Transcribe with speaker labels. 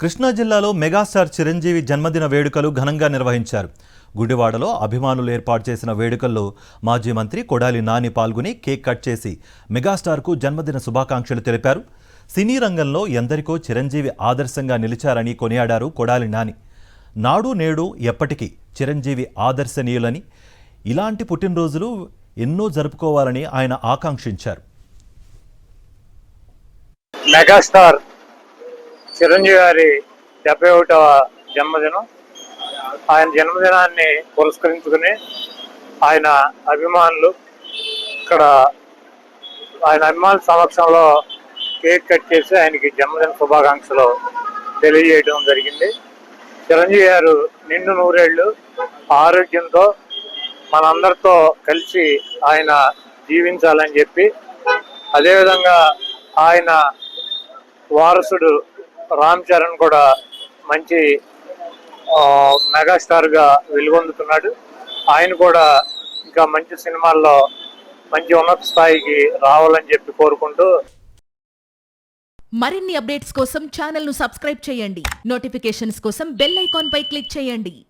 Speaker 1: కృష్ణా జిల్లాలో మెగాస్టార్ చిరంజీవి జన్మదిన వేడుకలు ఘనంగా నిర్వహించారు. గుడివాడలో అభిమానులు ఏర్పాటు చేసిన వేడుకల్లో మాజీ మంత్రి కొడాలి నాని పాల్గొని కేక్ కట్ చేసి మెగాస్టార్కు జన్మదిన శుభాకాంక్షలు తెలిపారు. సినీ రంగంలో ఎందరికో చిరంజీవి ఆదర్శంగా నిలిచారని కొనియాడారు కొడాలి నాని. నాడు నేడు ఎప్పటికీ చిరంజీవి ఆదర్శనీయులని, ఇలాంటి పుట్టినరోజులు ఎన్నో జరుపుకోవాలని ఆయన ఆకాంక్షించారు.
Speaker 2: మెగాస్టార్ చిరంజీవి గారి 71వ జన్మదినం. ఆయన జన్మదినాన్ని పురస్కరించుకుని ఆయన అభిమానులు ఇక్కడ ఆయన అభిమానుల సమక్షంలో కేక్ కట్ చేసి ఆయనకి జన్మదిన శుభాకాంక్షలు తెలియజేయడం జరిగింది. చిరంజీవి గారు నిండు నూరేళ్లు ఆరోగ్యంతో మనందరితో కలిసి ఆయన జీవించాలని చెప్పి, అదేవిధంగా ఆయన వారసుడు రామ్ చరణ్ కూడా మంచి మెగాస్టార్గా వెలుగొందుతున్నాడు. ఆయన కూడా ఇంకా మంచి సినిమాల్లో మంచి ఉన్నత స్థాయికి రావాలని చెప్పి కోరుకుంటూ,
Speaker 3: మరిన్ని అప్డేట్స్ కోసం ఛానల్ ను సబ్స్క్రైబ్ చేయండి. నోటిఫికేషన్స్ కోసం బెల్ ఐకాన్ పై క్లిక్ చేయండి.